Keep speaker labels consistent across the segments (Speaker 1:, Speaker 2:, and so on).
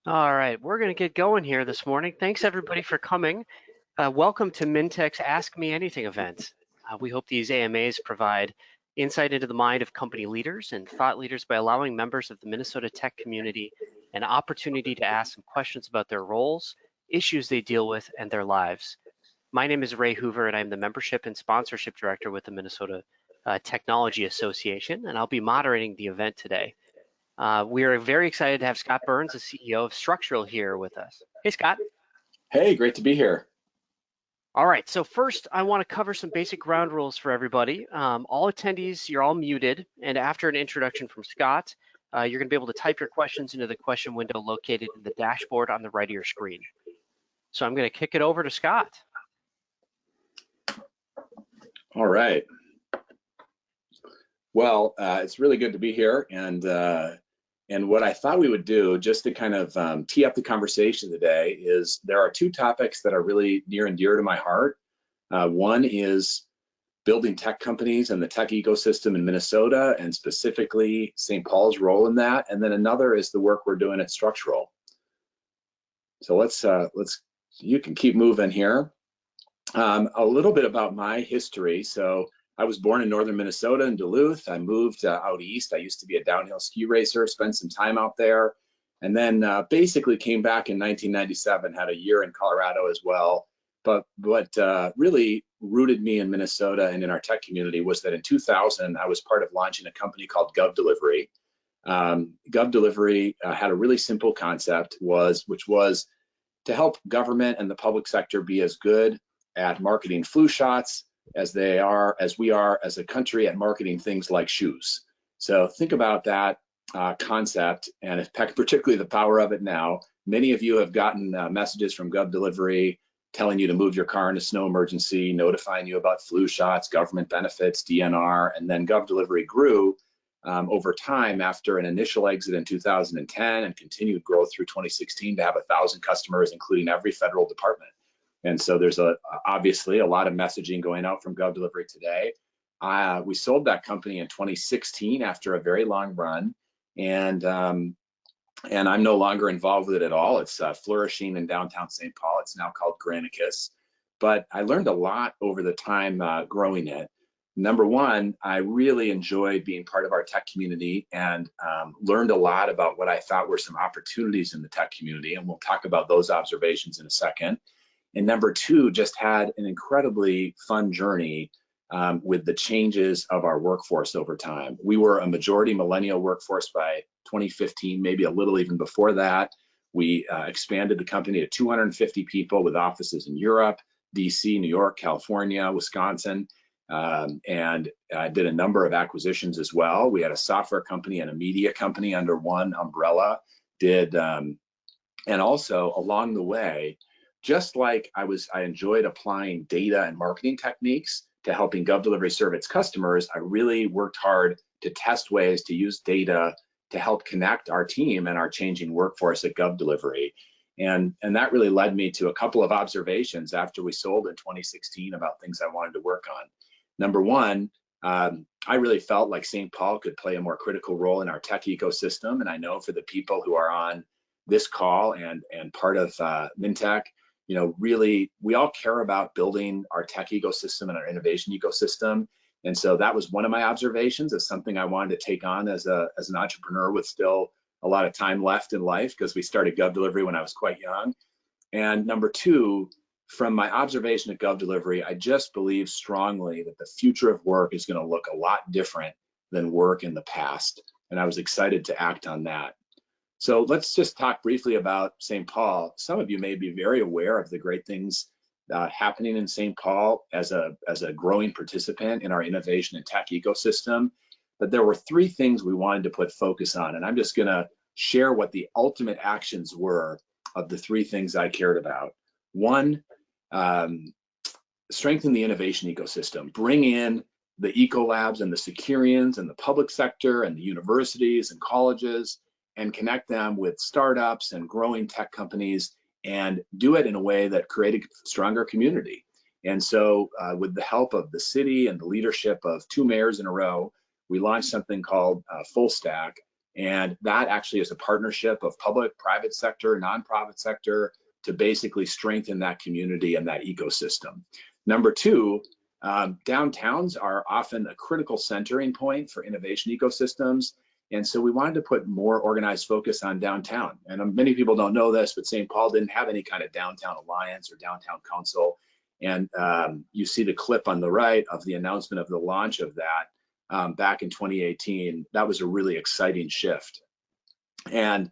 Speaker 1: All right, we're going to get going here this morning. Thanks everybody for coming. Welcome to Mintech's Ask Me Anything event. We hope these AMAs provide insight into the mind of company leaders and thought leaders by allowing members of the Minnesota tech community an opportunity to ask some questions about their roles, issues they deal with, and their lives. My name is Ray Hoover, and I'm the Membership and Sponsorship Director with the Minnesota Technology Association, and I'll be moderating the event today. We are very excited to have Scott Burns, the CEO of Structural, here with us. Hey, Scott.
Speaker 2: Hey, great to be here.
Speaker 1: All right, so first I want to cover some basic ground rules for everybody. All attendees, you're all muted, and after an introduction from Scott, you're going to be able to type your questions into the question window located in the dashboard on the right of your screen. So I'm going to kick it over to Scott.
Speaker 2: All right. Well, it's really good to be here, and what I thought we would do, just to kind of tee up the conversation today, is there are two topics that are really near and dear to my heart. One is building tech companies and the tech ecosystem in Minnesota, and specifically St. Paul's role in that. And then another is the work we're doing at Structural. So you can keep moving here. A little bit about my history. So I was born in northern Minnesota in Duluth. I moved out east. I used to be a downhill ski racer, spent some time out there, and then basically came back in 1997, had a year in Colorado as well. But what really rooted me in Minnesota and in our tech community was that in 2000, I was part of launching a company called GovDelivery. GovDelivery had a really simple concept, which was to help government and the public sector be as good at marketing flu shots as we are as a country at marketing things like shoes. So think about that concept, and particularly the power of it now. Many of you have gotten messages from GovDelivery telling you to move your car in a snow emergency, notifying you about flu shots, government benefits, DNR, and then GovDelivery grew over time after an initial exit in 2010 and continued growth through 2016 to have 1,000 customers, including every federal department. And so there's obviously a lot of messaging going out from GovDelivery today. We sold that company in 2016 after a very long run, and I'm no longer involved with it at all. It's flourishing in downtown St. Paul. It's now called Granicus. But I learned a lot over the time growing it. Number one, I really enjoyed being part of our tech community and learned a lot about what I thought were some opportunities in the tech community, and we'll talk about those observations in a second. And number two, just had an incredibly fun journey with the changes of our workforce over time. We were a majority millennial workforce by 2015, maybe a little even before that. We expanded the company to 250 people with offices in Europe, DC, New York, California, Wisconsin, and did a number of acquisitions as well. We had a software company and a media company under one umbrella. And also along the way, just like I enjoyed applying data and marketing techniques to helping GovDelivery serve its customers, I really worked hard to test ways to use data to help connect our team and our changing workforce at GovDelivery. And that really led me to a couple of observations after we sold in 2016 about things I wanted to work on. Number one, I really felt like St. Paul could play a more critical role in our tech ecosystem. And I know for the people who are on this call and part of Mintech, really, we all care about building our tech ecosystem and our innovation ecosystem. And so that was one of my observations as something I wanted to take on as an entrepreneur with still a lot of time left in life, because we started GovDelivery when I was quite young. And number two, from my observation at GovDelivery, I just believe strongly that the future of work is going to look a lot different than work in the past. And I was excited to act on that. So let's just talk briefly about St. Paul. Some of you may be very aware of the great things happening in St. Paul as a growing participant in our innovation and tech ecosystem. But there were three things we wanted to put focus on, and I'm just going to share what the ultimate actions were of the three things I cared about. One, strengthen the innovation ecosystem, bring in the ecolabs and the Securians and the public sector and the universities and colleges, and connect them with startups and growing tech companies, and do it in a way that created a stronger community. And so with the help of the city and the leadership of two mayors in a row, we launched something called Full Stack. And that actually is a partnership of public, private sector, nonprofit sector to basically strengthen that community and that ecosystem. Number two, downtowns are often a critical centering point for innovation ecosystems. And so we wanted to put more organized focus on downtown. And many people don't know this, but St. Paul didn't have any kind of downtown alliance or downtown council. And you see the clip on the right of the announcement of the launch of that back in 2018. That was a really exciting shift. And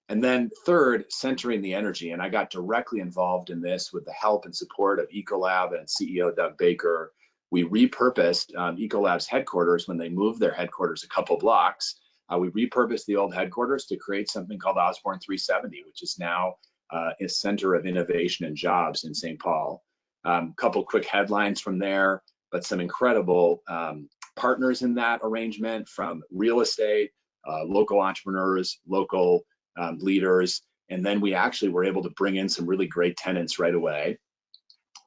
Speaker 2: then third, centering the energy. And I got directly involved in this with the help and support of Ecolab and CEO Doug Baker. We repurposed Ecolab's headquarters when they moved their headquarters a couple blocks. We repurposed the old headquarters to create something called Osborne 370, which is now a center of innovation and jobs in St. Paul. Couple quick headlines from there, but some incredible partners in that arrangement, from real estate, local entrepreneurs, local leaders, and then we actually were able to bring in some really great tenants right away.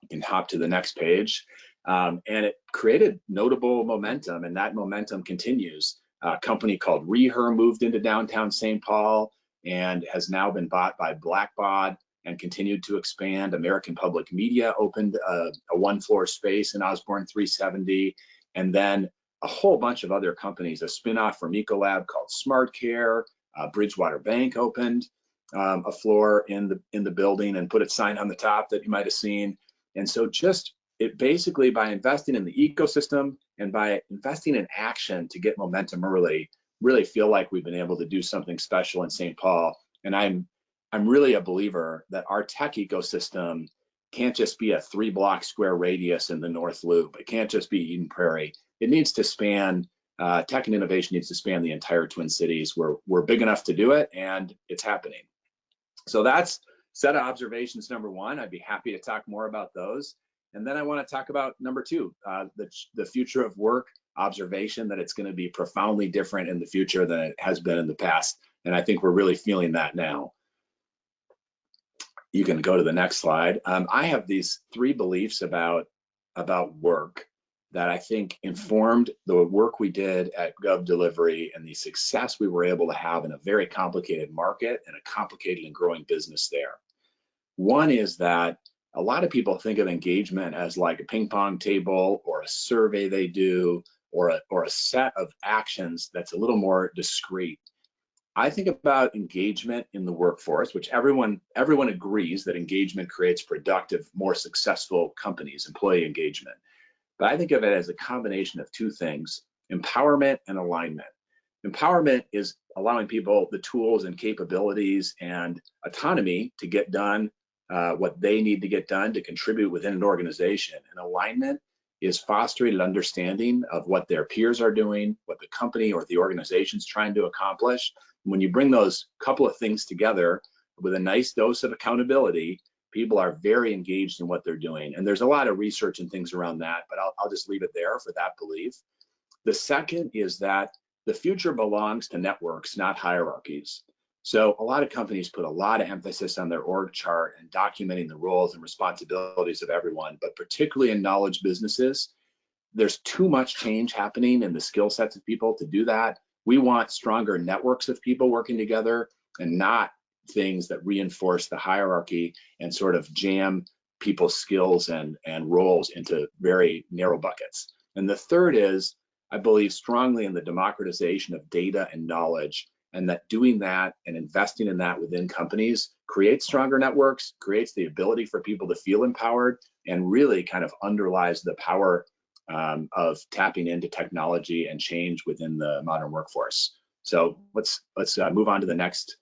Speaker 2: You can hop to the next page. And it created notable momentum, and that momentum continues. A company called Reher moved into downtown St. Paul and has now been bought by Blackbaud and continued to expand. American Public Media opened a one-floor space in Osborne 370, and then a whole bunch of other companies, a spinoff from Ecolab called Smart Care. Bridgewater Bank opened a floor in the building and put a sign on the top that you might have seen. And so just it basically, by investing in the ecosystem and by investing in action to get momentum early, really feel like we've been able to do something special in St. Paul. And I'm really a believer that our tech ecosystem can't just be a 3-block square radius in the North Loop. It can't just be Eden Prairie. It needs to span, tech and innovation needs to span the entire Twin Cities. We're big enough to do it, and it's happening. So that's set of observations number one. I'd be happy to talk more about those. And then I want to talk about number two, the future of work observation, that it's going to be profoundly different in the future than it has been in the past. And I think we're really feeling that now. You can go to the next slide. I have these 3 beliefs about work that I think informed the work we did at Gov Delivery and the success we were able to have in a very complicated market and a complicated and growing business there. One is that a lot of people think of engagement as like a ping pong table or a survey they do or a set of actions that's a little more discrete. I think about engagement in the workforce, which everyone agrees that engagement creates productive, more successful companies, employee engagement. But I think of it as a combination of 2 things: empowerment and alignment. Empowerment is allowing people the tools and capabilities and autonomy to get done what they need to get done to contribute within an organization. And alignment is fostering an understanding of what their peers are doing, what the company or the organization is trying to accomplish. When you bring those couple of things together with a nice dose of accountability, people are very engaged in what they're doing. And there's a lot of research and things around that, but I'll just leave it there for that belief. The second is that the future belongs to networks, not hierarchies. So a lot of companies put a lot of emphasis on their org chart and documenting the roles and responsibilities of everyone, but particularly in knowledge businesses, there's too much change happening in the skill sets of people to do that. We want stronger networks of people working together and not things that reinforce the hierarchy and sort of jam people's skills and roles into very narrow buckets. And the third is, I believe strongly in the democratization of data and knowledge, and that doing that and investing in that within companies creates stronger networks, creates the ability for people to feel empowered, and really kind of underlies the power of tapping into technology and change within the modern workforce. So let's move on to the next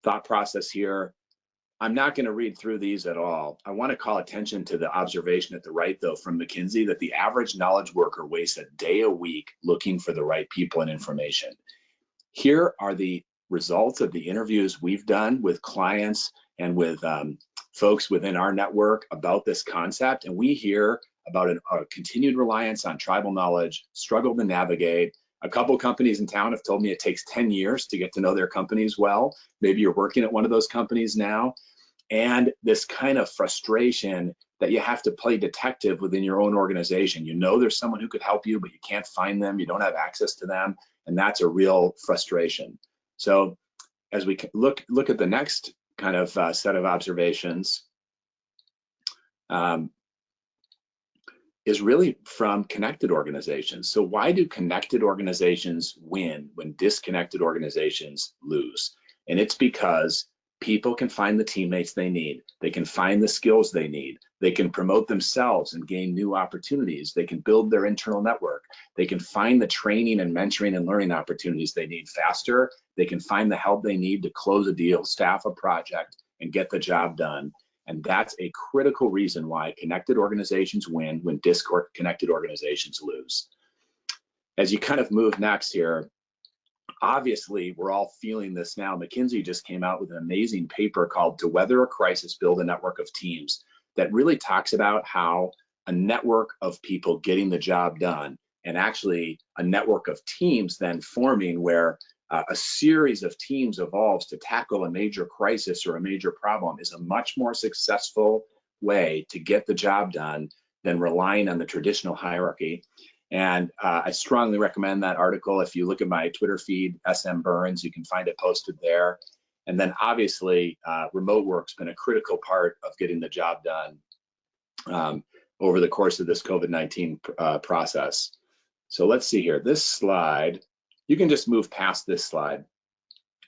Speaker 2: thought process here. I'm not going to read through these at all. I want to call attention to the observation at the right, though, from McKinsey, that the average knowledge worker wastes a day a week looking for the right people and information. Here are the results of the interviews we've done with clients and with folks within our network about this concept. And we hear about a continued reliance on tribal knowledge, struggle to navigate. A couple companies in town have told me it takes 10 years to get to know their companies well. Maybe you're working at one of those companies now. And this kind of frustration that you have to play detective within your own organization. You know there's someone who could help you, but you can't find them, you don't have access to them, and that's a real frustration. So as we look at the next kind of set of observations, is really from connected organizations. So why do connected organizations win when disconnected organizations lose? And it's because people can find the teammates they need. They can find the skills they need. They can promote themselves and gain new opportunities. They can build their internal network. They can find the training and mentoring and learning opportunities they need faster. They can find the help they need to close a deal, staff a project, and get the job done. And that's a critical reason why connected organizations win when disconnected organizations lose. As you kind of move next here, obviously we're all feeling this now. McKinsey just came out with an amazing paper called To Weather a Crisis, Build a Network of Teams, that really talks about how a network of people getting the job done, and actually a network of teams then forming where a series of teams evolves to tackle a major crisis or a major problem, is a much more successful way to get the job done than relying on the traditional hierarchy. And I strongly recommend that article. If you look at my Twitter feed, SM Burns, you can find it posted there. And then obviously remote work's been a critical part of getting the job done over the course of this COVID-19 process. So let's see here, this slide, you can just move past this slide.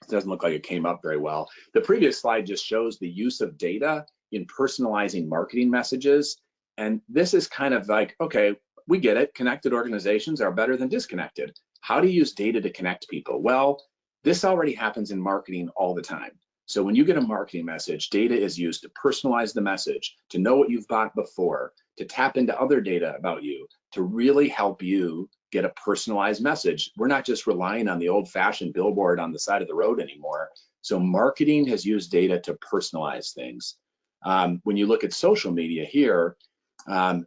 Speaker 2: It doesn't look like it came up very well. The previous slide just shows the use of data in personalizing marketing messages. And this is kind of like, okay, we get it. Connected organizations are better than disconnected. How do you use data to connect people? Well, this already happens in marketing all the time. So when you get a marketing message, data is used to personalize the message, to know what you've bought before, to tap into other data about you, to really help you get a personalized message. We're not just relying on the old-fashioned billboard on the side of the road anymore. So marketing has used data to personalize things. When you look at social media here,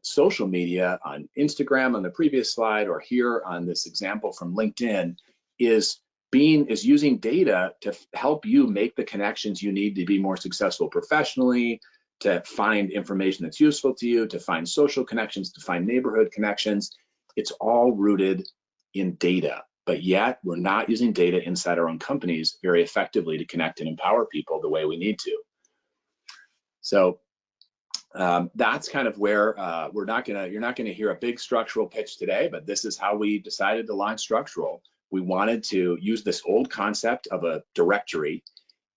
Speaker 2: social media on Instagram on the previous slide, or here on this example from LinkedIn, is using data to help you make the connections you need to be more successful professionally, to find information that's useful to you, to find social connections, to find neighborhood connections. It's all rooted in data, but yet we're not using data inside our own companies very effectively to connect and empower people the way we need to. So that's kind of where you're not gonna hear a big structural pitch today, but this is how we decided to launch Structural. We wanted to use this old concept of a directory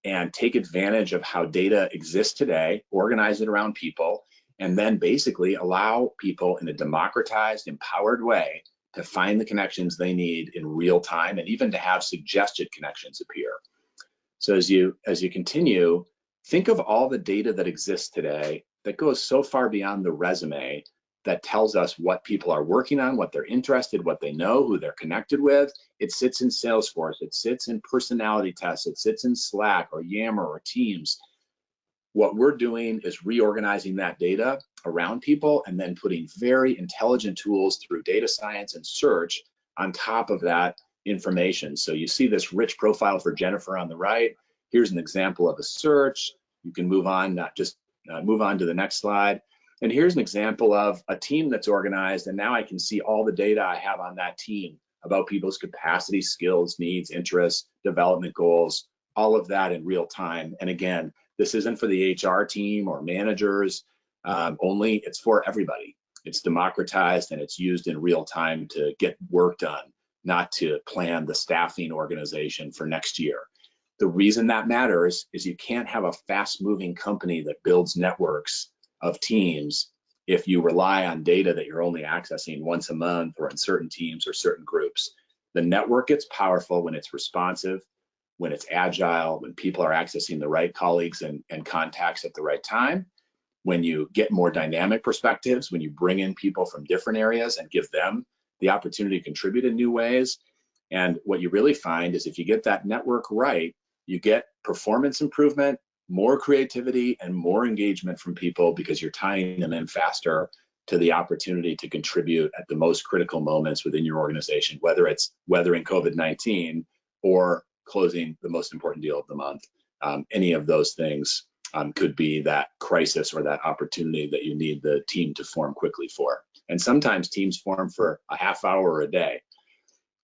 Speaker 2: and take advantage of how data exists today, organize it around people, and then basically allow people in a democratized, empowered way to find the connections they need in real time, and even to have suggested connections appear. So as you continue, think of all the data that exists today that goes so far beyond the resume, that tells us what people are working on, what they're interested, what they know, who they're connected with. It sits in Salesforce, it sits in personality tests, it sits in Slack or Yammer or Teams. What we're doing is reorganizing that data around people and then putting very intelligent tools through data science and search on top of that information. So you see this rich profile for Jennifer on the right. Here's an example of a search. You can move on, move on to the next slide. And here's an example of a team that's organized, and now I can see all the data I have on that team about people's capacity, skills, needs, interests, development goals, all of that in real time. And again, this isn't for the HR team or managers only, it's for everybody. It's democratized and it's used in real time to get work done, not to plan the staffing organization for next year. The reason that matters is you can't have a fast-moving company that builds networks of teams if you rely on data that you're only accessing once a month or in certain teams or certain groups. The network gets powerful when it's responsive, when it's agile, when people are accessing the right colleagues and contacts at the right time, when you get more dynamic perspectives, when you bring in people from different areas and give them the opportunity to contribute in new ways. And what you really find is if you get that network right, you get performance improvement, more creativity, and more engagement from people because you're tying them in faster to the opportunity to contribute at the most critical moments within your organization, whether it's weathering COVID-19 or closing the most important deal of the month. Any of those things could be that crisis or that opportunity that you need the team to form quickly for. And sometimes teams form for a half hour or a day.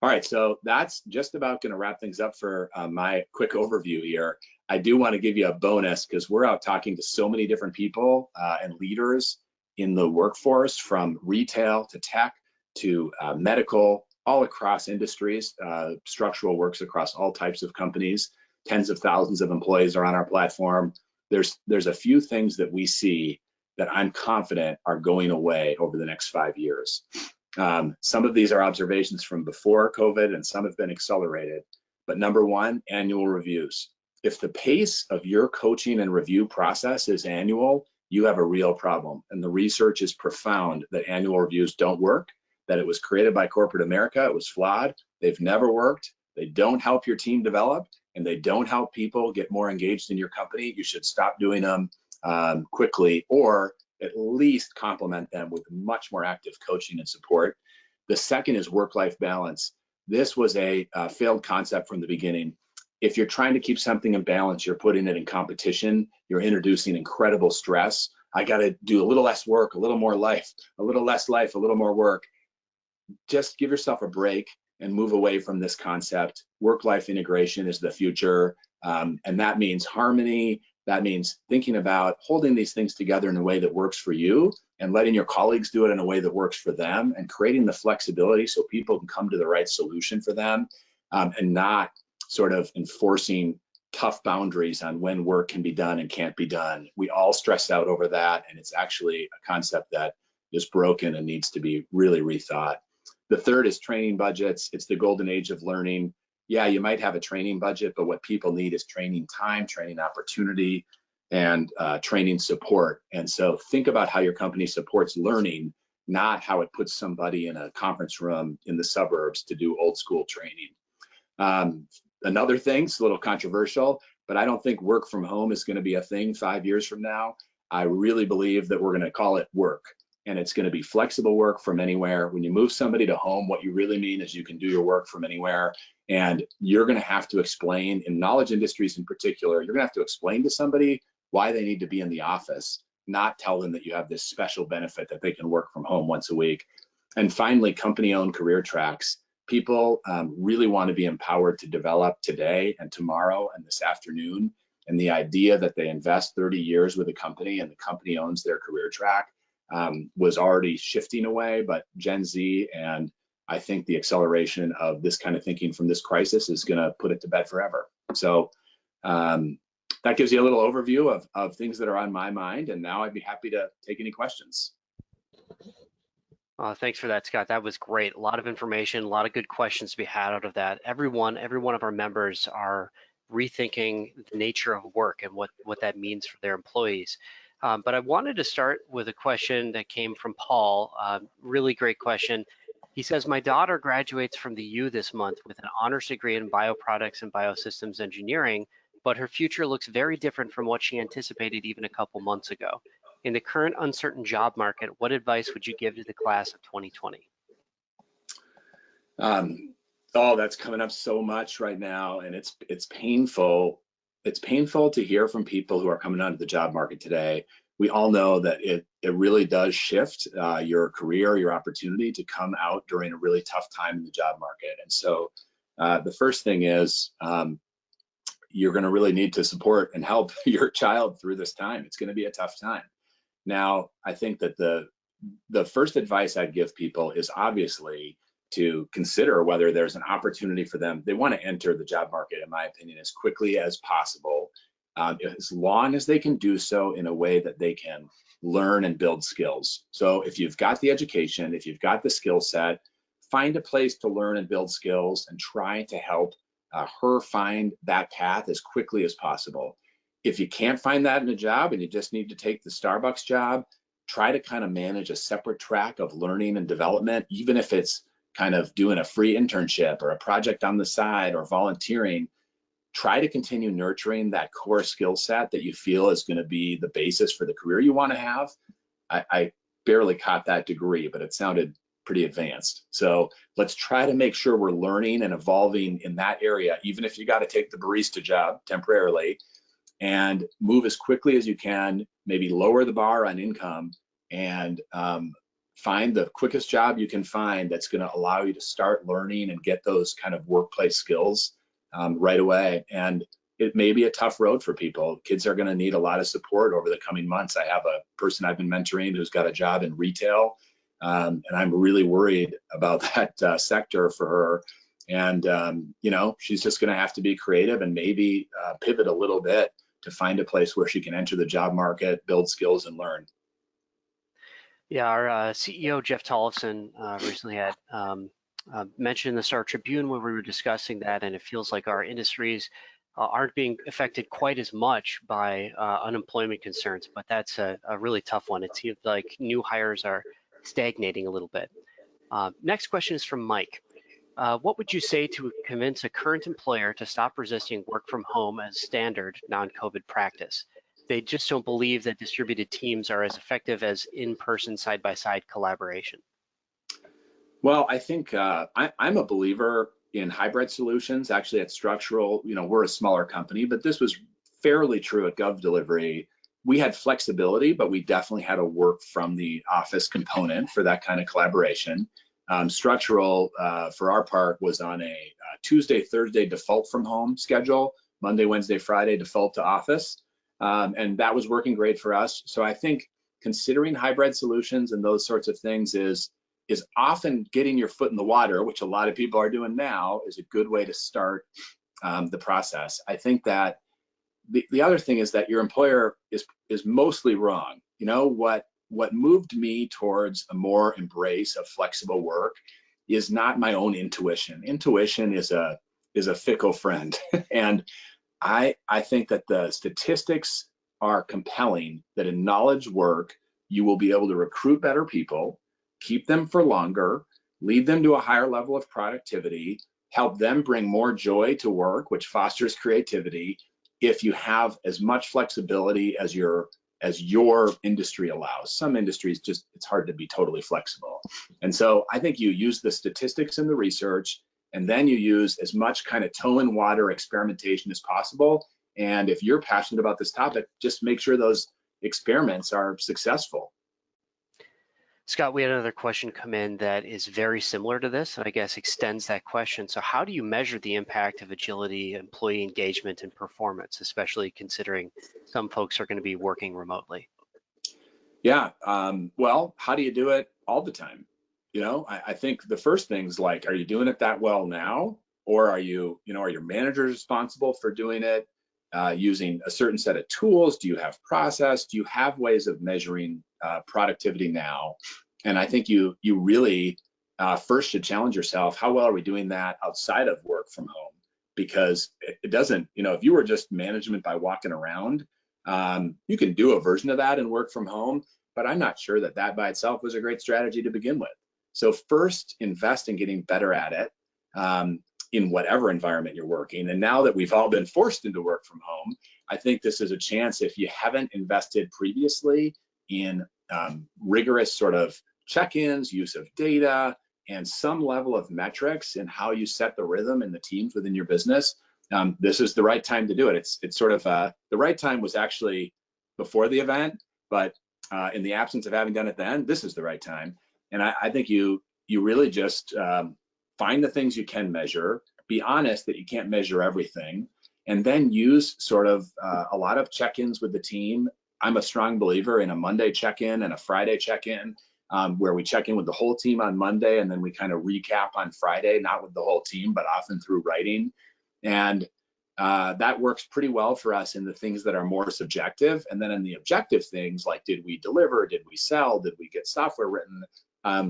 Speaker 2: All right, so that's just about going to wrap things up for my quick overview here. I do want to give you a bonus because we're out talking to so many different people and leaders in the workforce, from retail to tech to medical, all across industries. Structural works across all types of companies. Tens of thousands of employees are on our platform. There's a few things that we see that I'm confident are going away over the next 5 years. Some of these are observations from before COVID, and some have been accelerated. But number one, annual reviews. If the pace of your coaching and review process is annual, you have a real problem. And the research is profound that annual reviews don't work, that it was created by corporate America, it was flawed, they've never worked, they don't help your team develop, and they don't help people get more engaged in your company. You should stop doing them quickly, or at least complement them with much more active coaching and support. The second is work-life balance. This was a failed concept from the beginning. If you're trying to keep something in balance, you're putting it in competition, you're introducing incredible stress. I got to do a little less work, a little more life, a little less life, a little more work. Just give yourself a break and move away from this concept. Work-life integration is the future, and that means harmony. That means thinking about holding these things together in a way that works for you and letting your colleagues do it in a way that works for them, and creating the flexibility so people can come to the right solution for them, and not sort of enforcing tough boundaries on when work can be done and can't be done. We all stress out over that, and it's actually a concept that is broken and needs to be really rethought. The third is training budgets. It's the golden age of learning. Yeah, you might have a training budget, but what people need is training time, training opportunity, and training support. And so think about how your company supports learning, not how it puts somebody in a conference room in the suburbs to do old school training. Another thing, it's a little controversial, but I don't think work from home is going to be a thing 5 years from now. I really believe that we're going to call it work, and it's going to be flexible work from anywhere. When you move somebody to home, what you really mean is you can do your work from anywhere, and you're going to have to explain, in knowledge industries in particular, you're going to have to explain to somebody why they need to be in the office, not tell them that you have this special benefit that they can work from home once a week. And finally, company-owned career tracks. People really want to be empowered to develop today and tomorrow and this afternoon. And the idea that they invest 30 years with a company and the company owns their career track was already shifting away, but Gen Z and I think the acceleration of this kind of thinking from this crisis is going to put it to bed forever. So that gives you a little overview of things that are on my mind. And now I'd be happy to take any questions.
Speaker 1: Thanks for that, Scott. That was great. A lot of information, a lot of good questions to be had out of that. Every one of our members are rethinking the nature of work and what that means for their employees. But I wanted to start with a question that came from Paul. Really great question. He says, my daughter graduates from the U this month with an honors degree in bioproducts and biosystems engineering, but her future looks very different from what she anticipated even a couple months ago. In the current uncertain job market, what advice would you give to the class of 2020?
Speaker 2: Oh, that's coming up so much right now, and it's painful. It's painful to hear from people who are coming onto the job market today. We all know that it really does shift your career, your opportunity to come out during a really tough time in the job market. And so the first thing is you're going to really need to support and help your child through this time. It's going to be a tough time. Now, I think that the first advice I'd give people is obviously to consider whether there's an opportunity for them. They want to enter the job market, in my opinion, as quickly as possible, as long as they can do so in a way that they can learn and build skills. So if you've got the education, if you've got the skill set, find a place to learn and build skills and try to help her find that path as quickly as possible. If you can't find that in a job and you just need to take the Starbucks job, try to kind of manage a separate track of learning and development, even if it's kind of doing a free internship or a project on the side or volunteering. Try to continue nurturing that core skill set that you feel is going to be the basis for the career you want to have. I barely caught that degree, but it sounded pretty advanced. So let's try to make sure we're learning and evolving in that area, even if you got to take the barista job temporarily, and move as quickly as you can, maybe lower the bar on income and find the quickest job you can find that's going to allow you to start learning and get those kind of workplace skills right away. And it may be a tough road for people. Kids are going to need a lot of support over the coming months. I have a person I've been mentoring who's got a job in retail, and I'm really worried about that sector for her. And you know, she's just going to have to be creative and maybe pivot a little bit to find a place where she can enter the job market, build skills, and learn.
Speaker 1: Yeah, our CEO, Jeff Tollefson, recently had mentioned in the Star Tribune when we were discussing that, and it feels like our industries aren't being affected quite as much by unemployment concerns, but that's a really tough one. It seems like new hires are stagnating a little bit. Next question is from Mike. What would you say to convince a current employer to stop resisting work from home as standard non-COVID practice? They just don't believe that distributed teams are as effective as in-person side-by-side collaboration.
Speaker 2: Well, I think I'm a believer in hybrid solutions. Actually, at Structural, you know, we're a smaller company, but this was fairly true at Gov Delivery. We had flexibility, but we definitely had a work from the office component for that kind of collaboration. Structural, for our part, was on a Tuesday, Thursday default from home schedule, Monday, Wednesday, Friday default to office. And that was working great for us. So I think considering hybrid solutions and those sorts of things is often getting your foot in the water, which a lot of people are doing now, is a good way to start the process. I think that the other thing is that your employer is mostly wrong. You know, what moved me towards a more embrace of flexible work is not my own intuition. Intuition is a fickle friend. And I think that the statistics are compelling that in knowledge work, you will be able to recruit better people, keep them for longer, lead them to a higher level of productivity, help them bring more joy to work, which fosters creativity, if you have as much flexibility as your industry allows. Some industries just, it's hard to be totally flexible. And so I think you use the statistics and the research, and then you use as much kind of toe in water experimentation as possible. And if you're passionate about this topic, just make sure those experiments are successful.
Speaker 1: Scott, we had another question come in that is very similar to this, and I guess extends that question. So how do you measure the impact of agility, employee engagement, and performance, especially considering some folks are going to be working remotely?
Speaker 2: Yeah, well, how do you do it all the time? You know, I think the first thing's like, are you doing it that well now? Or are you, you know, are your managers responsible for doing it using a certain set of tools? Do you have process? Do you have ways of measuring productivity now? And I think you really first should challenge yourself, how well are we doing that outside of work from home? Because it doesn't, you know, if you were just management by walking around, you can do a version of that and work from home, but I'm not sure that that by itself was a great strategy to begin with. So first, invest in getting better at it in whatever environment you're working. And now that we've all been forced into work from home, I think this is a chance, if you haven't invested previously in rigorous sort of check-ins, use of data, and some level of metrics in how you set the rhythm in the teams within your business, this is the right time to do it. It's sort of the right time was actually before the event, but in the absence of having done it then, this is the right time. And I think you really just find the things you can measure, be honest that you can't measure everything, and then use sort of a lot of check-ins with the team. I'm a strong believer in a Monday check-in and a Friday check-in, where we check in with the whole team on Monday and then we kind of recap on Friday, not with the whole team, but often through writing. And that works pretty well for us in the things that are more subjective. And then in the objective things, like did we deliver, did we sell, did we get software written,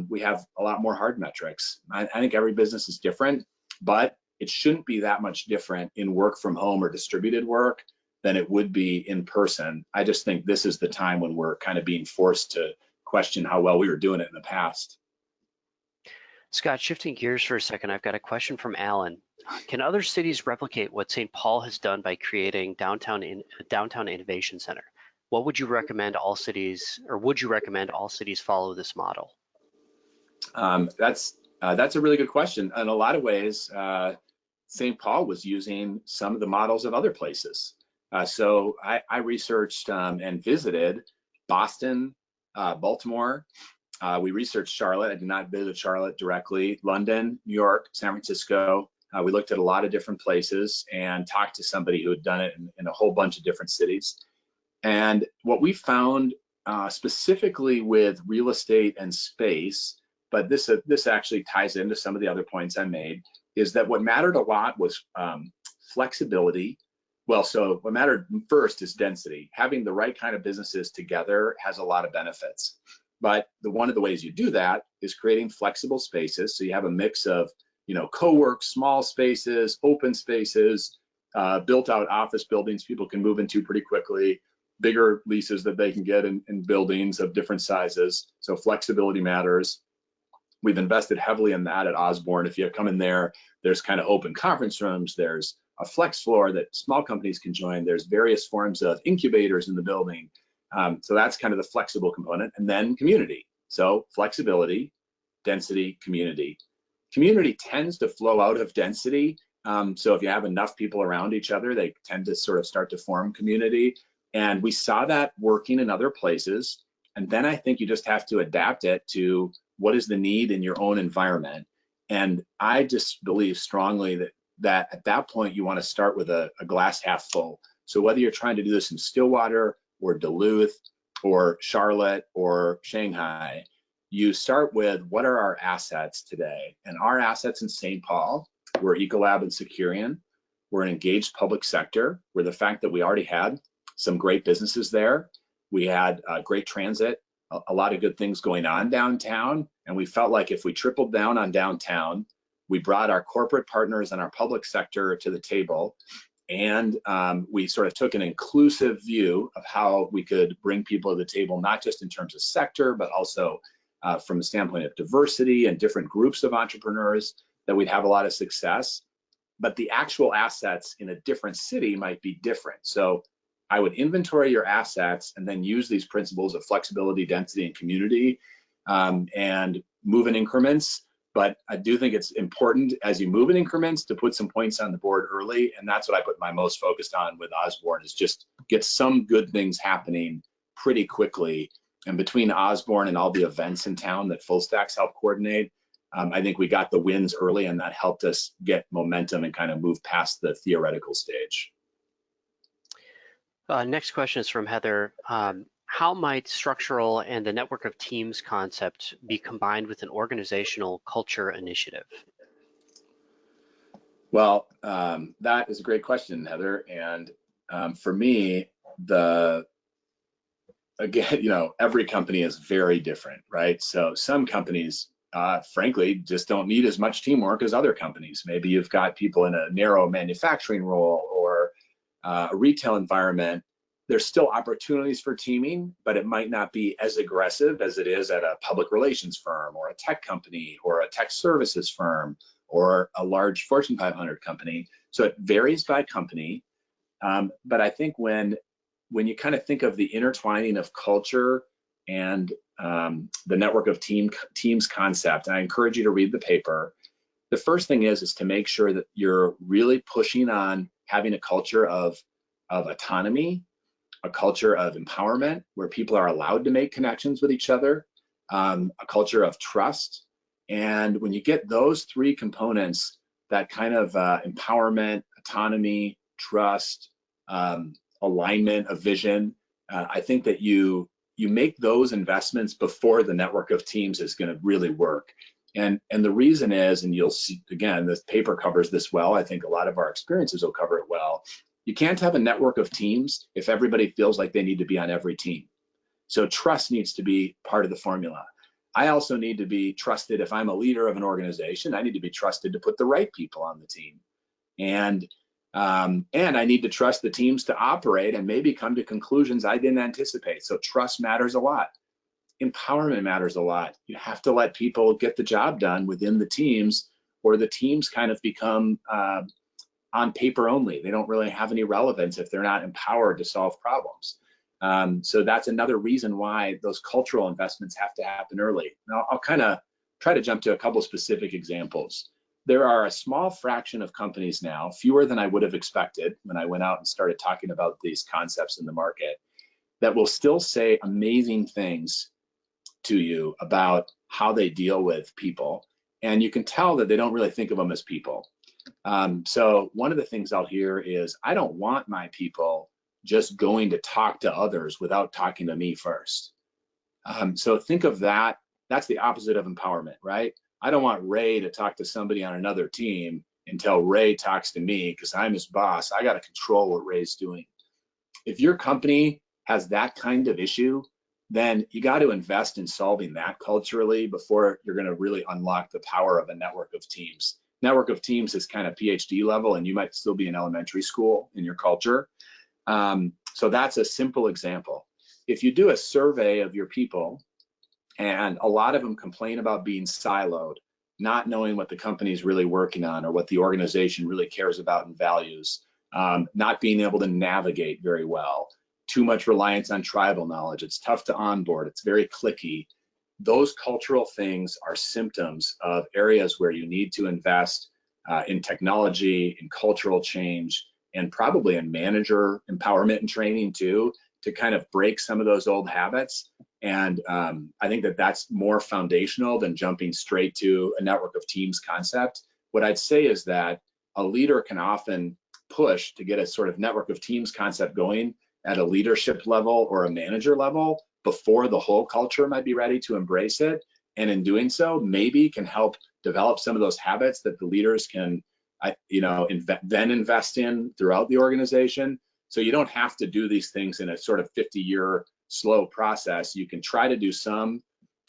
Speaker 2: we have a lot more hard metrics. I think every business is different, but it shouldn't be that much different in work from home or distributed work than it would be in person. I just think this is the time when we're kind of being forced to question how well we were doing it in the past.
Speaker 1: Scott, shifting gears for a second, I've got a question from Alan. Can other cities replicate what St. Paul has done by creating a downtown innovation center? What would you recommend all cities, or would you recommend all cities follow this model?
Speaker 2: That's a really good question. In a lot of ways, St. Paul was using some of the models of other places. So I researched and visited Boston, Baltimore, We researched Charlotte. I did not visit Charlotte directly. London, New York, San Francisco. We looked at a lot of different places and talked to somebody who had done it in a whole bunch of different cities. And what we found specifically with real estate and space, but this actually ties into some of the other points I made, is that what mattered a lot was flexibility. Well, so what mattered first is density. Having the right kind of businesses together has a lot of benefits. But one of the ways you do that is creating flexible spaces. So you have a mix of, co-work, small spaces, open spaces, built out office buildings people can move into pretty quickly, bigger leases that they can get in buildings of different sizes. So flexibility matters. We've invested heavily in that at Osborne. If you come in there, there's kind of open conference rooms. There's a flex floor that small companies can join. There's various forms of incubators in the building. So that's kind of the flexible component. And then community. So flexibility, density, community. Community tends to flow out of density. So if you have enough people around each other, they tend to sort of start to form community. And we saw that working in other places. And then I think you just have to adapt it to what is the need in your own environment. And I just believe strongly that at that point, you want to start with a glass half full. So whether you're trying to do this in Stillwater or Duluth or Charlotte or Shanghai, you start with what are our assets today? And our assets in St. Paul, we're Ecolab and Securian. We're an engaged public sector. We're the fact that we already had some great businesses there. We had great transit, a lot of good things going on downtown. And we felt like if we tripled down on downtown, we brought our corporate partners and our public sector to the table. And we sort of took an inclusive view of how we could bring people to the table, not just in terms of sector, but also from the standpoint of diversity and different groups of entrepreneurs, that we'd have a lot of success. But the actual assets in a different city might be different. So I would inventory your assets and then use these principles of flexibility, density, and community and move in increments. But I do think it's important as you move in increments to put some points on the board early. And that's what I put my most focused on with Osborne, is just get some good things happening pretty quickly. And between Osborne and all the events in town that Full Stacks help coordinate, I think we got the wins early, and that helped us get momentum and kind of move past the theoretical stage.
Speaker 1: Next question is from Heather. How might structural and the network of teams concept be combined with an organizational culture initiative?
Speaker 2: Well, that is a great question, Heather. And for me, again, every company is very different, right? So some companies, frankly, just don't need as much teamwork as other companies. Maybe you've got people in a narrow manufacturing role or a retail environment. There's still opportunities for teaming, but it might not be as aggressive as it is at a public relations firm or a tech company or a tech services firm or a large Fortune 500 company. So it varies by company. But I think when you kind of think of the intertwining of culture and the network of teams concept, and I encourage you to read the paper. The first thing is to make sure that you're really pushing on having a culture of autonomy, a culture of empowerment where people are allowed to make connections with each other, a culture of trust. And when you get those three components, that kind of empowerment, autonomy, trust, alignment of vision, I think that you make those investments before the network of teams is going to really work. And the reason is, and you'll see, again, this paper covers this well. I think a lot of our experiences will cover it well. You can't have a network of teams if everybody feels like they need to be on every team. So trust needs to be part of the formula. I also need to be trusted. If I'm a leader of an organization, I need to be trusted to put the right people on the team. And I need to trust the teams to operate and maybe come to conclusions I didn't anticipate. So trust matters a lot. Empowerment matters a lot. You have to let people get the job done within the teams, or the teams kind of become on paper only. They don't really have any relevance if they're not empowered to solve problems. So that's another reason why those cultural investments have to happen early. Now, I'll kind of try to jump to a couple specific examples. There are a small fraction of companies now, fewer than I would have expected when I went out and started talking about these concepts in the market, that will still say amazing things to you about how they deal with people. And you can tell that they don't really think of them as people. So one of the things I'll hear is, I don't want my people just going to talk to others without talking to me first. So think of that. That's the opposite of empowerment, right? I don't want Ray to talk to somebody on another team until Ray talks to me because I'm his boss. I got to control what Ray's doing. If your company has that kind of issue, then you got to invest in solving that culturally before you're going to really unlock the power of a network of teams. Network of teams is kind of PhD level, and you might still be in elementary school in your culture. So that's a simple example. If you do a survey of your people, and a lot of them complain about being siloed, not knowing what the company is really working on or what the organization really cares about and values, not being able to navigate very well, too much reliance on tribal knowledge, it's tough to onboard, it's very cliquey. Those cultural things are symptoms of areas where you need to invest in technology, in cultural change, and probably in manager empowerment and training too, to kind of break some of those old habits. And I think that that's more foundational than jumping straight to a network of teams concept. What I'd say is that a leader can often push to get a sort of network of teams concept going at a leadership level or a manager level before the whole culture might be ready to embrace it. And in doing so, maybe can help develop some of those habits that the leaders can, then invest in throughout the organization. So you don't have to do these things in a sort of 50-year slow process. You can try to do some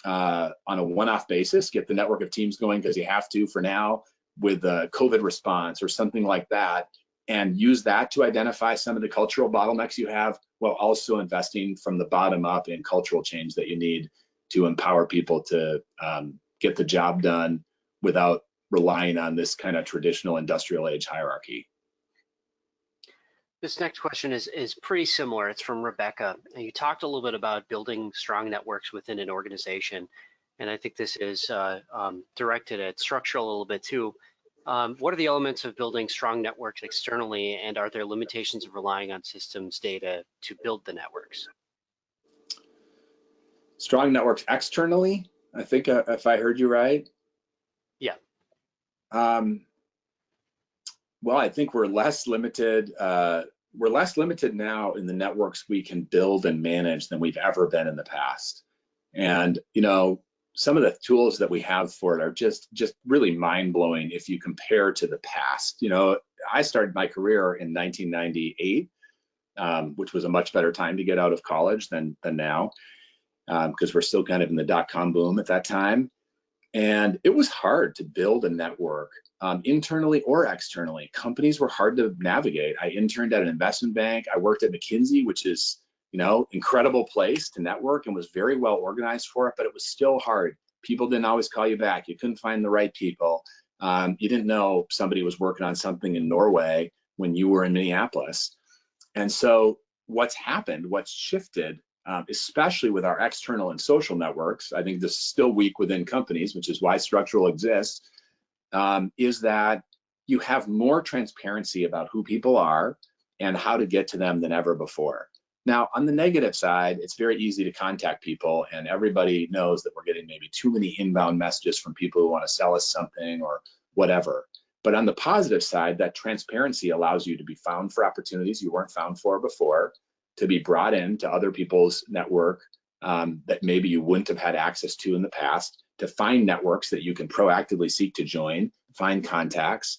Speaker 2: on a one-off basis, get the network of teams going because you have to for now with the COVID response or something like that, and use that to identify some of the cultural bottlenecks you have, while also investing from the bottom up in cultural change that you need to empower people to get the job done without relying on this kind of traditional industrial age hierarchy.
Speaker 1: This next question is pretty similar. It's from Rebecca. And you talked a little bit about building strong networks within an organization. And I think this is directed at structural a little bit too. What are the elements of building strong networks externally, and are there limitations of relying on systems data to build the networks?
Speaker 2: Strong networks externally, I think, if I heard you right.
Speaker 1: Yeah.
Speaker 2: Well, I think we're less limited. We're less limited now in the networks we can build and manage than we've ever been in the past. And some of the tools that we have for it are just really mind-blowing if you compare to the past. I started my career in 1998, which was a much better time to get out of college than now, because we're still kind of in the dot-com boom at that time. And it was hard to build a network internally or externally. Companies were hard to navigate. I interned at an investment bank. I worked at McKinsey, which is, incredible place to network and was very well organized for it, but it was still hard. People didn't always call you back. You couldn't find the right people. You didn't know somebody was working on something in Norway when you were in Minneapolis. And so what's happened, what's shifted, especially with our external and social networks, I think this is still weak within companies, which is why structural exists, is that you have more transparency about who people are and how to get to them than ever before. Now, on the negative side, it's very easy to contact people, and everybody knows that we're getting maybe too many inbound messages from people who want to sell us something or whatever. But on the positive side, that transparency allows you to be found for opportunities you weren't found for before, to be brought into other people's network that maybe you wouldn't have had access to in the past, to find networks that you can proactively seek to join, find contacts,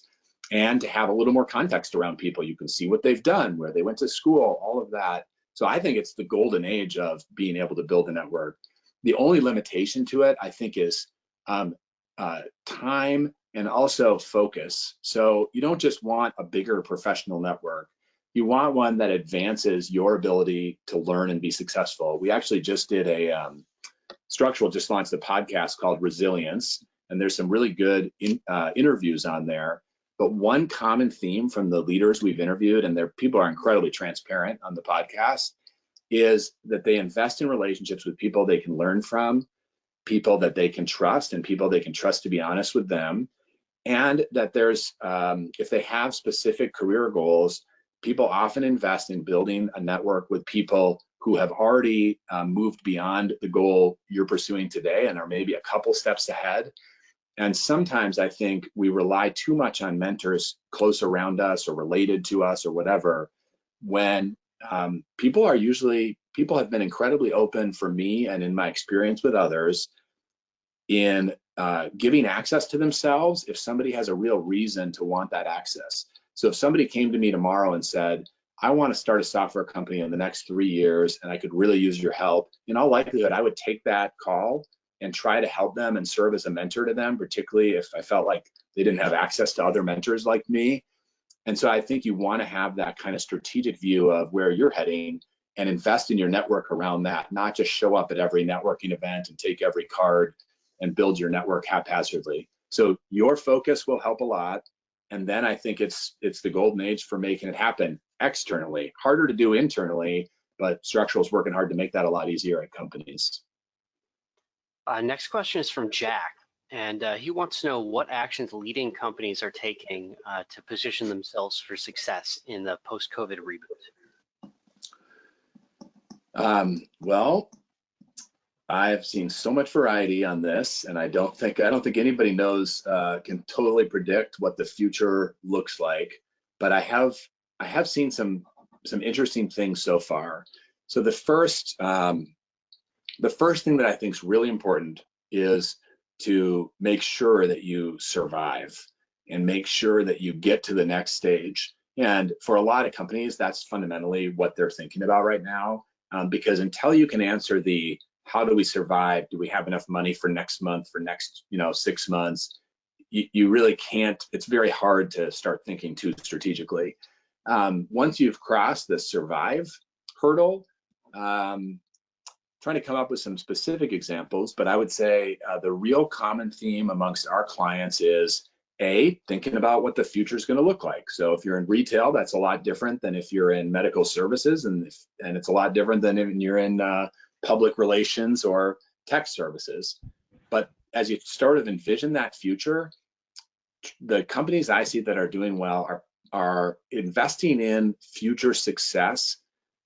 Speaker 2: and to have a little more context around people. You can see what they've done, where they went to school, all of that. So I think it's the golden age of being able to build a network. The only limitation to it, I think, is time and also focus. So you don't just want a bigger professional network. You want one that advances your ability to learn and be successful. We actually just did Structural just launched a podcast called Resilience, and there's some really good interviews on there. But one common theme from the leaders we've interviewed, and their people are incredibly transparent on the podcast, is that they invest in relationships with people they can learn from, people that they can trust, and people they can trust to be honest with them. And that there's, if they have specific career goals, people often invest in building a network with people who have already moved beyond the goal you're pursuing today and are maybe a couple steps ahead. And sometimes I think we rely too much on mentors close around us or related to us or whatever, when people have been incredibly open for me and in my experience with others in giving access to themselves if somebody has a real reason to want that access. So if somebody came to me tomorrow and said, I want to start a software company in the next 3 years and I could really use your help, in all likelihood, I would take that call and try to help them and serve as a mentor to them, particularly if I felt like they didn't have access to other mentors like me. And so I think you want to have that kind of strategic view of where you're heading and invest in your network around that, not just show up at every networking event and take every card and build your network haphazardly. So your focus will help a lot. And then I think it's the golden age for making it happen externally. Harder to do internally, but Structural's working hard to make that a lot easier at companies.
Speaker 1: Next question is from Jack, and he wants to know what actions leading companies are taking to position themselves for success in the post-COVID reboot.
Speaker 2: Well, I've seen so much variety on this, and I don't think anybody knows can totally predict what the future looks like. But I have seen some interesting things so far. So the first thing that I think is really important is to make sure that you survive and make sure that you get to the next stage. And for a lot of companies, that's fundamentally what they're thinking about right now. Because until you can answer the how do we survive, do we have enough money for next month, for next 6 months, you really can't. It's very hard to start thinking too strategically. Once you've crossed the survive hurdle, trying to come up with some specific examples, but I would say the real common theme amongst our clients is thinking about what the future is going to look like. So if you're in retail, that's a lot different than if you're in medical services, and it's a lot different than if you're in public relations or tech services. But as you sort of envision that future, the companies I see that are doing well are investing in future success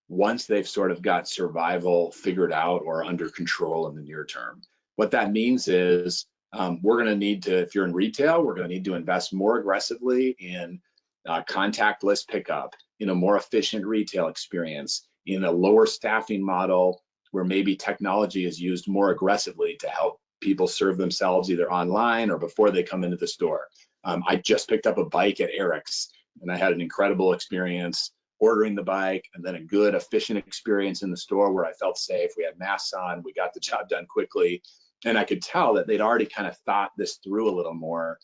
Speaker 2: once they've sort of got survival figured out or under control in the near term. What that means is we're going to need to, if you're in retail, we're going to need to invest more aggressively in contactless pickup, in a more efficient retail experience, in a lower staffing model where maybe technology is used more aggressively to help people serve themselves either online or before they come into the store. I just picked up a bike at Eric's and I had an incredible experience ordering the bike, and then a good, efficient experience in the store where I felt safe. We had masks on, we got the job done quickly. And I could tell that they'd already kind of thought this through a little more,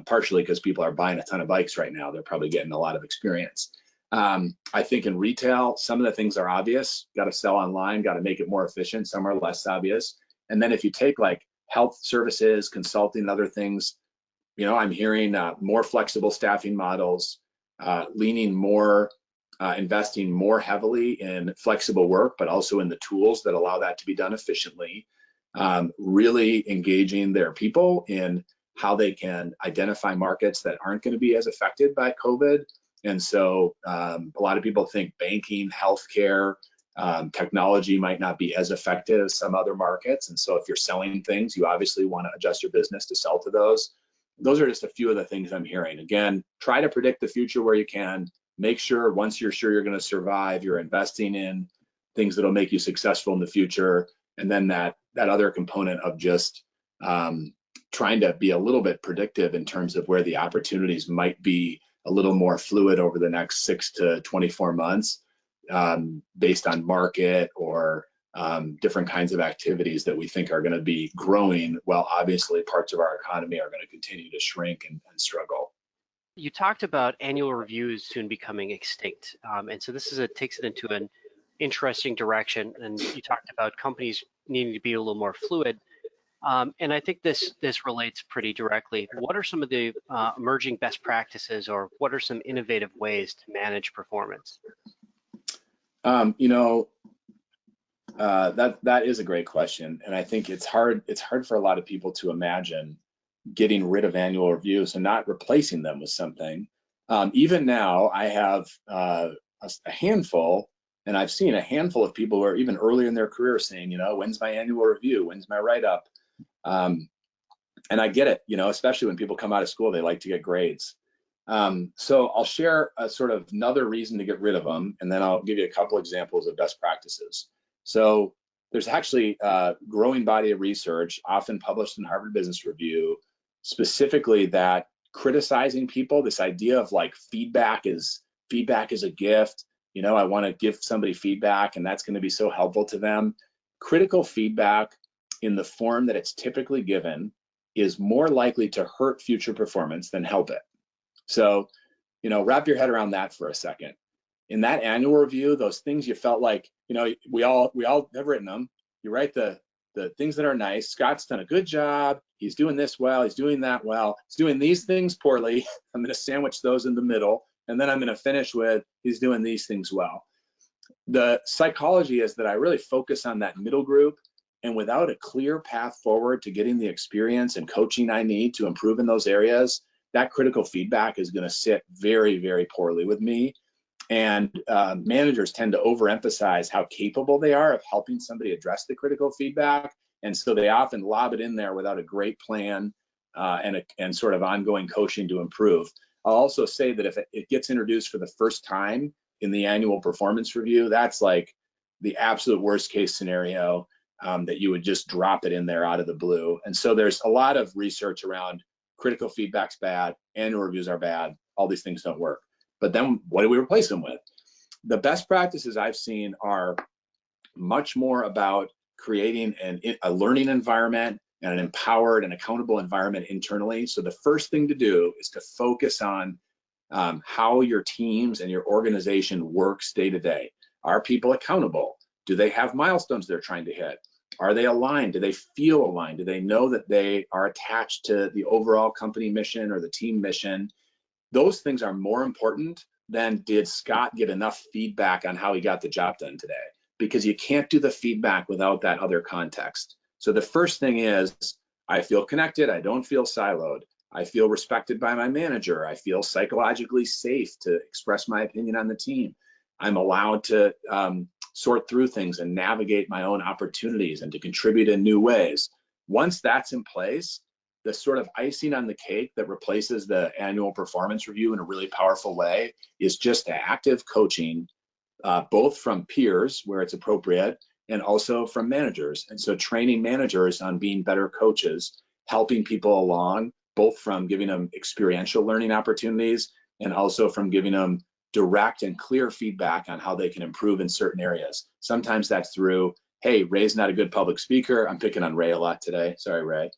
Speaker 2: partially because people are buying a ton of bikes right now. They're probably getting a lot of experience. I think in retail, some of the things are obvious. Got to sell online, got to make it more efficient. Some are less obvious. And then if you take like health services, consulting, other things, I'm hearing more flexible staffing models, leaning more, investing more heavily in flexible work, but also in the tools that allow that to be done efficiently, really engaging their people in how they can identify markets that aren't going to be as affected by COVID. And so a lot of people think banking, healthcare, technology might not be as effective as some other markets. And so if you're selling things, you obviously want to adjust your business to sell to those. Those are just a few of the things I'm hearing. Again, try to predict the future where you can. Make sure once you're sure you're going to survive, you're investing in things that'll make you successful in the future. And then that other component of just trying to be a little bit predictive in terms of where the opportunities might be a little more fluid over the next 6 to 24 months, based on market or different kinds of activities that we think are going to be growing, while obviously parts of our economy are going to continue to shrink and struggle.
Speaker 1: You talked about annual reviews soon becoming extinct, and so this takes it into an interesting direction. And you talked about companies needing to be a little more fluid, and I think this relates pretty directly. What are some of the emerging best practices, or what are some innovative ways to manage performance?
Speaker 2: That is a great question, and I think it's hard for a lot of people to imagine getting rid of annual reviews and not replacing them with something. Even now, I have a handful And I've seen a handful of people who are even earlier in their career saying, when's my annual review? When's my write-up? And I get it, especially when people come out of school, they like to get grades. So I'll share a sort of another reason to get rid of them, and then I'll give you a couple examples of best practices. So there's actually a growing body of research, often published in Harvard Business Review, specifically that criticizing people, this idea of like feedback is a gift. I want to give somebody feedback, and that's going to be so helpful to them. Critical feedback in the form that it's typically given is more likely to hurt future performance than help it. So, wrap your head around that for a second. In that annual review, those things you felt like, we all have written them. You write the things that are nice. Scott's done a good job. He's doing this well. He's doing that well. He's doing these things poorly. I'm going to sandwich those in the middle, and then I'm going to finish with he's doing these things well. The psychology is that I really focus on that middle group, and without a clear path forward to getting the experience and coaching I need to improve in those areas, that critical feedback is going to sit very, very poorly with me. And managers tend to overemphasize how capable they are of helping somebody address the critical feedback. And so they often lob it in there without a great plan and sort of ongoing coaching to improve. I'll also say that if it gets introduced for the first time in the annual performance review, that's like the absolute worst case scenario, that you would just drop it in there out of the blue. And so there's a lot of research around critical feedback's bad, annual reviews are bad, all these things don't work. But then what do we replace them with? The best practices I've seen are much more about creating a learning environment and an empowered and accountable environment internally. So the first thing to do is to focus on how your teams and your organization works day to day. Are people accountable? Do they have milestones they're trying to hit? Are they aligned? Do they feel aligned? Do they know that they are attached to the overall company mission or the team mission? Those things are more important than did Scott get enough feedback on how he got the job done today, because you can't do the feedback without that other context. So the first thing is, I feel connected. I don't feel siloed. I feel respected by my manager. I feel psychologically safe to express my opinion on the team. I'm allowed to sort through things and navigate my own opportunities and to contribute in new ways. Once that's in place, the sort of icing on the cake that replaces the annual performance review in a really powerful way is just active coaching, both from peers where it's appropriate and also from managers. And so training managers on being better coaches, helping people along, both from giving them experiential learning opportunities and also from giving them direct and clear feedback on how they can improve in certain areas. Sometimes that's through, hey, Ray's not a good public speaker. I'm picking on Ray a lot today. Sorry, Ray.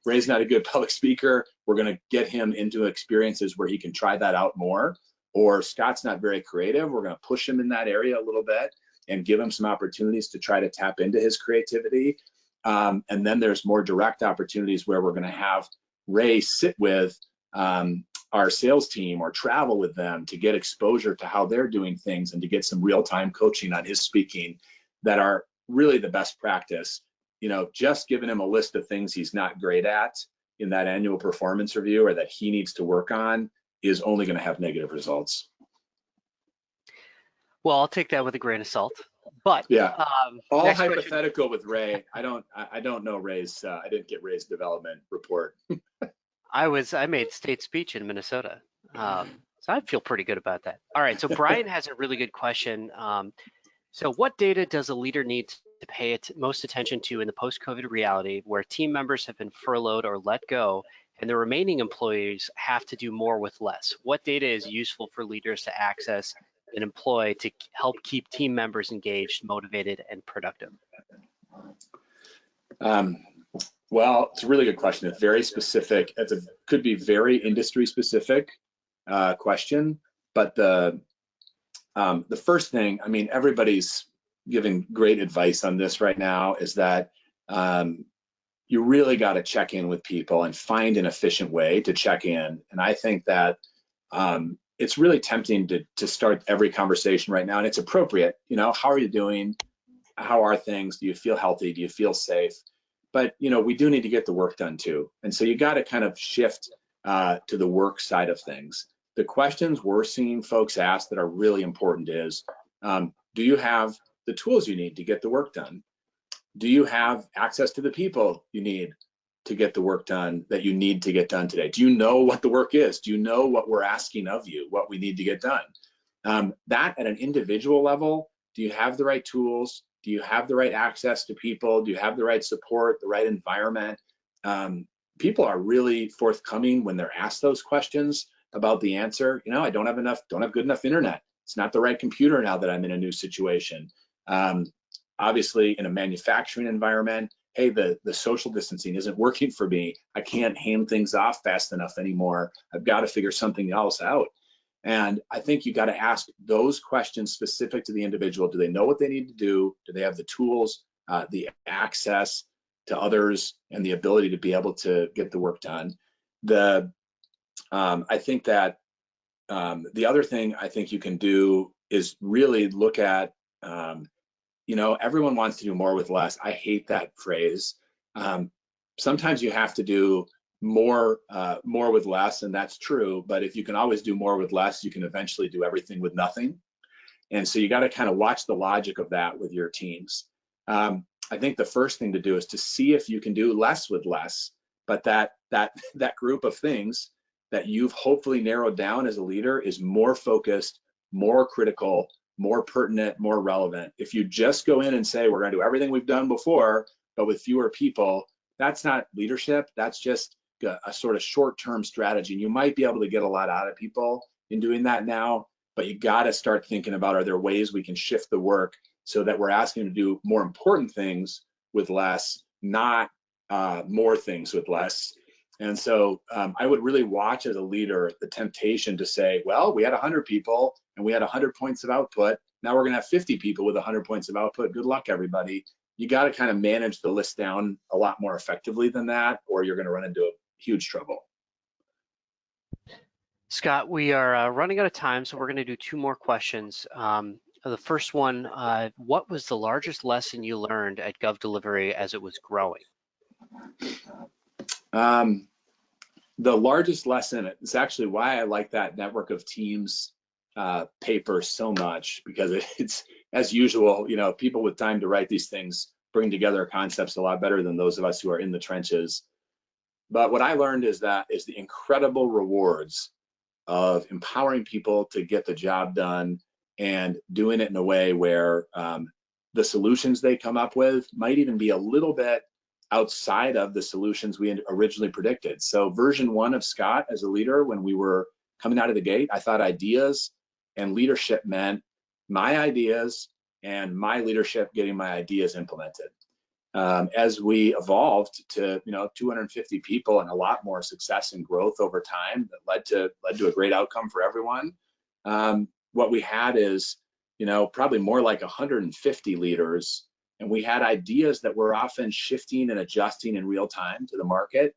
Speaker 2: Ray's not a good public speaker. We're going to get him into experiences where he can try that out more. Or Scott's not very creative. We're going to push him in that area a little bit and give him some opportunities to try to tap into his creativity. And then there's more direct opportunities where we're going to have Ray sit with our sales team or travel with them to get exposure to how they're doing things and to get some real-time coaching on his speaking that are really the best practice. Just giving him a list of things he's not great at in that annual performance review or that he needs to work on is only going to have negative results.
Speaker 1: Well, I'll take that with a grain of salt. But
Speaker 2: yeah, all hypothetical
Speaker 1: question.
Speaker 2: with Ray. I don't know Ray's. I didn't get Ray's development report.
Speaker 1: I made state speech in Minnesota, so I feel pretty good about that. All right, so Brian has a really good question. So what data does a leader need to pay most attention to in the post-COVID reality where team members have been furloughed or let go and the remaining employees have to do more with less? What data is useful for leaders to access and employ to help keep team members engaged, motivated, and productive?
Speaker 2: Well, it's a really good question. It's very specific. Could be very industry specific question, but the first thing, everybody's giving great advice on this right now, is that you really got to check in with people and find an efficient way to check in. And I think that it's really tempting to start every conversation right now, and it's appropriate. How are you doing? How are things? Do you feel healthy? Do you feel safe? But we do need to get the work done too. And so you got to kind of shift to the work side of things. The questions we're seeing folks ask that are really important is, Do you have the tools you need to get the work done? Do you have access to the people you need to get the work done that you need to get done today? Do you know what the work is? Do you know what we're asking of you, what we need to get done? That at an individual level, do you have the right tools? Do you have the right access to people? Do you have the right support, the right environment? People are really forthcoming when they're asked those questions about the answer. I don't have good enough internet. It's not the right computer now that I'm in a new situation. Obviously, in a manufacturing environment, hey, the social distancing isn't working for me. I can't hand things off fast enough anymore. I've got to figure something else out. And I think you got to ask those questions specific to the individual. Do they know what they need to do? Do they have the tools, the access to others, and the ability to be able to get the work done? I think that the other thing I think you can do is really look at, everyone wants to do more with less. I hate that phrase. Sometimes you have to do more with less, and that's true. But if you can always do more with less, you can eventually do everything with nothing. And so you got to kind of watch the logic of that with your teams. I think the first thing to do is to see if you can do less with less, but that group of things that you've hopefully narrowed down as a leader is more focused, more critical, more pertinent, more relevant. If you just go in and say, we're going to do everything we've done before, but with fewer people, that's not leadership. That's just a sort of short-term strategy. And you might be able to get a lot out of people in doing that now, but you got to start thinking about, are there ways we can shift the work so that we're asking them to do more important things with less, not more things with less. And so I would really watch as a leader the temptation to say, well, we had 100 people and we had 100 points of output. Now we're going to have 50 people with 100 points of output. Good luck, everybody. You got to kind of manage the list down a lot more effectively than that, or you're going to run into huge trouble.
Speaker 1: Scott, we are running out of time, so we're going to do two more questions. The first one, what was the largest lesson you learned at GovDelivery as it was growing?
Speaker 2: The largest lesson, it's actually why I like that network of teams paper so much, because it's, as usual, people with time to write these things bring together concepts a lot better than those of us who are in the trenches. But what I learned is the incredible rewards of empowering people to get the job done and doing it in a way where the solutions they come up with might even be a little bit outside of the solutions we originally predicted. So version 1 of Scott as a leader, when we were coming out of the gate, I thought ideas and leadership meant my ideas and my leadership getting my ideas implemented. As we evolved to 250 people and a lot more success and growth over time that led to a great outcome for everyone, what we had is probably more like 150 leaders, and we had ideas that were often shifting and adjusting in real time to the market,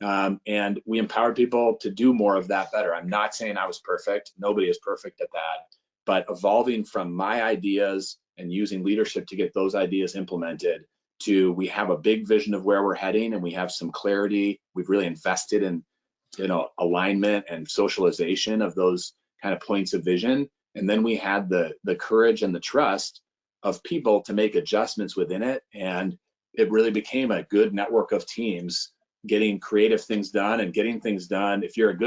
Speaker 2: and we empowered people to do more of that better. I'm not saying I was perfect. Nobody is perfect at that, but evolving from my ideas and using leadership to get those ideas implemented to, we have a big vision of where we're heading and we have some clarity. We've really invested in alignment and socialization of those kind of points of vision. And then we had the courage and the trust of people to make adjustments within it. And it really became a good network of teams getting creative things done and getting things done. If you're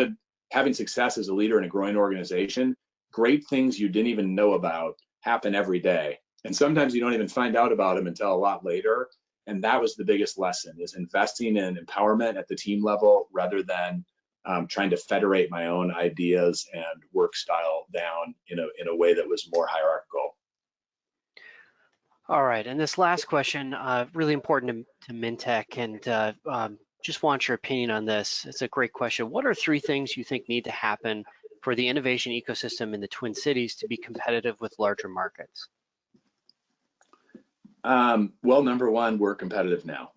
Speaker 2: having success as a leader in a growing organization, great things you didn't even know about happen every day. And sometimes you don't even find out about them until a lot later. And that was the biggest lesson, is investing in empowerment at the team level rather than trying to federate my own ideas and work style down in a way that was more hierarchical.
Speaker 1: All right, and this last question, really important to Mintech, and just want your opinion on this. It's a great question. What are 3 things you think need to happen for the innovation ecosystem in the Twin Cities to be competitive with larger markets?
Speaker 2: Well, number 1, we're competitive now.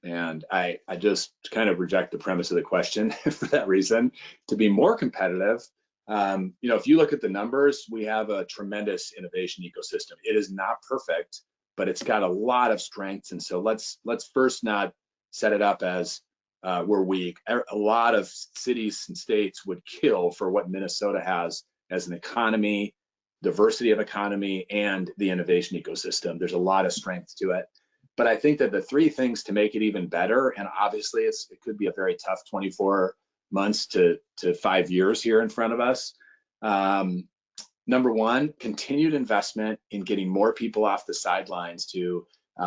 Speaker 2: And I just kind of reject the premise of the question for that reason. To be more competitive, if you look at the numbers, we have a tremendous innovation ecosystem. It is not perfect, but it's got a lot of strengths. And so let's first not set it up as we're weak. A lot of cities and states would kill for what Minnesota has as an economy, diversity of economy, and the innovation ecosystem. There's a lot of strength to it. But I think that the three things to make it even better, and obviously it could be a very tough 24 months to 5 years here in front of us. Number one, continued investment in getting more people off the sidelines to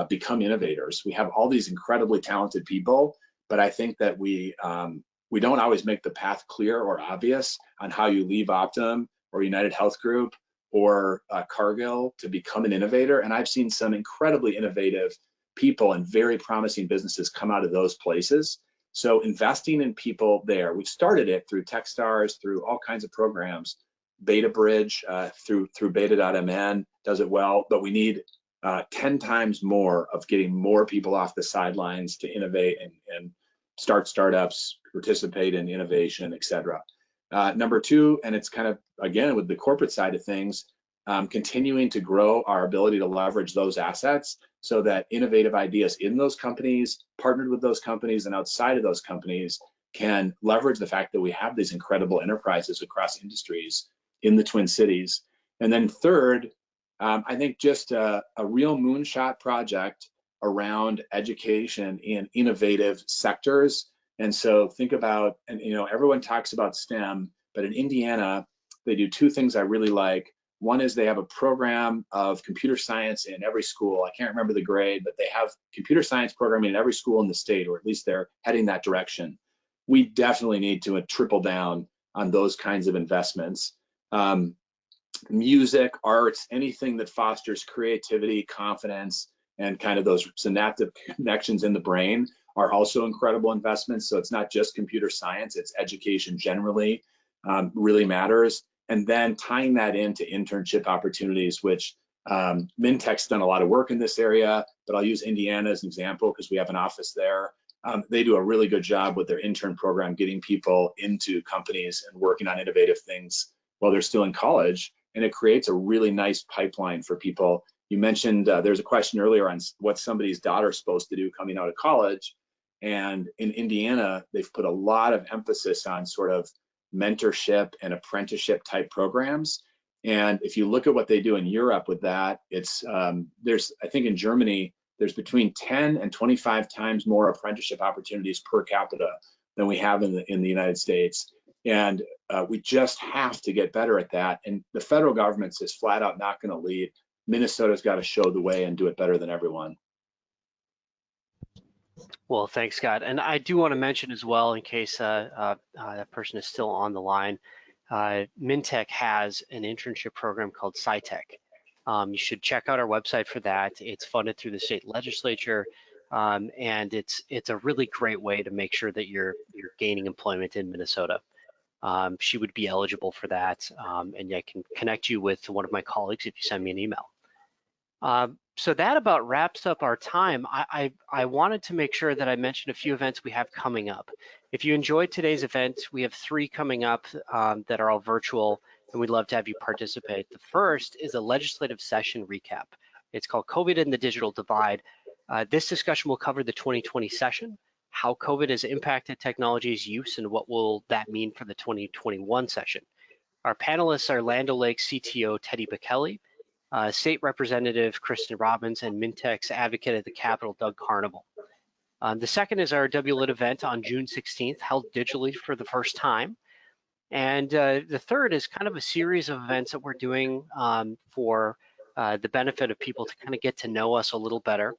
Speaker 2: become innovators. We have all these incredibly talented people, but I think that we don't always make the path clear or obvious on how you leave Optum or United Health Group or Cargill to become an innovator. And I've seen some incredibly innovative people and very promising businesses come out of those places. So investing in people there, we've started it through Techstars, through all kinds of programs. Beta Bridge through beta.mn does it well, but we need 10 times more of getting more people off the sidelines to innovate and start startups, participate in innovation, et cetera. Number two, and it's kind of, again, with the corporate side of things, continuing to grow our ability to leverage those assets so that innovative ideas in those companies, partnered with those companies and outside of those companies, can leverage the fact that we have these incredible enterprises across industries in the Twin Cities. And then third, I think just a real moonshot project around education in innovative sectors. And so think about, and everyone talks about STEM, but in Indiana, they do two things I really like. One is they have a program of computer science in every school. I can't remember the grade, but they have computer science programming in every school in the state, or at least they're heading that direction. We definitely need to triple down on those kinds of investments. Music, arts, anything that fosters creativity, confidence, and kind of those synaptic connections in the brain are also incredible investments. So it's not just computer science, it's education generally really matters. And then tying that into internship opportunities, which Mintech's done a lot of work in this area, but I'll use Indiana as an example because we have an office there. They do a really good job with their intern program, getting people into companies and working on innovative things while they're still in college. And it creates a really nice pipeline for people. You mentioned there's a question earlier on what somebody's daughter's supposed to do coming out of college. And in Indiana, they've put a lot of emphasis on sort of mentorship and apprenticeship type programs. And if you look at what they do in Europe with that, it's there's, I think in Germany, there's between 10 and 25 times more apprenticeship opportunities per capita than we have in the United States. And we just have to get better at that. And the federal government's just flat out not going to lead. Minnesota's got to show the way and do it better than everyone.
Speaker 1: Well, thanks, Scott. And I do want to mention as well, in case that person is still on the line, Mintech has an internship program called SciTech. You should check out our website for that. It's funded through the state legislature, and it's a really great way to make sure that you're gaining employment in Minnesota. She would be eligible for that, and I can connect you with one of my colleagues if you send me an email. So that about wraps up our time. I wanted to make sure that I mentioned a few events we have coming up. If you enjoyed today's event, we have 3 coming up that are all virtual, and we'd love to have you participate. The first is a legislative session recap. It's called COVID and the Digital Divide. This discussion will cover the 2020 session, how COVID has impacted technology's use, and what will that mean for the 2021 session. Our panelists are Land O'Lakes CTO Teddy Bekele, State Representative Kristen Robbins, and Mintech's advocate at the Capitol, Doug Carnival. The second is our WLIT event on June 16th, held digitally for the first time. And the third is kind of a series of events that we're doing for the benefit of people to kind of get to know us a little better.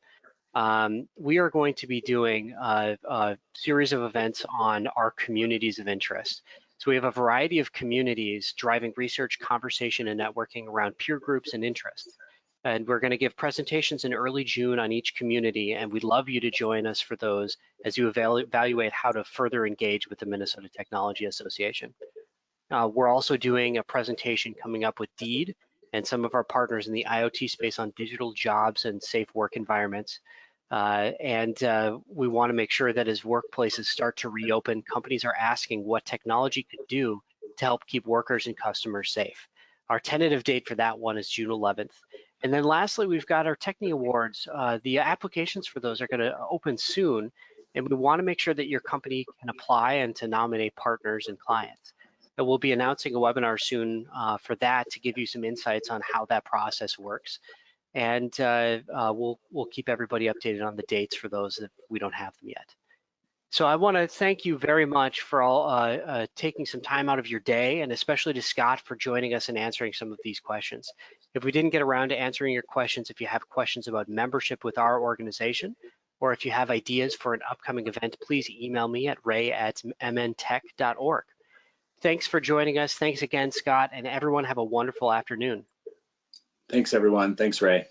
Speaker 1: We are going to be doing a series of events on our communities of interest. So we have a variety of communities driving research, conversation, and networking around peer groups and interests. And we're going to give presentations in early June on each community, and we'd love you to join us for those as you evaluate how to further engage with the Minnesota Technology Association. We're also doing a presentation coming up with DEED and some of our partners in the IoT space on digital jobs and safe work environments. We want to make sure that as workplaces start to reopen, companies are asking what technology could do to help keep workers and customers safe. Our tentative date for that one is June 11th. And then lastly, we've got our Techni Awards. The applications for those are going to open soon, and we want to make sure that your company can apply and to nominate partners and clients. and we'll be announcing a webinar soon for that to give you some insights on how that process works. And we'll keep everybody updated on the dates for those that we don't have them yet. So I want to thank you very much for all taking some time out of your day, and especially to Scott for joining us and answering some of these questions. If we didn't get around to answering your questions, if you have questions about membership with our organization, or if you have ideas for an upcoming event, please email me at ray@mntech.org. Thanks for joining us. Thanks again, Scott, and everyone have a wonderful afternoon.
Speaker 2: Thanks, everyone. Thanks, Ray.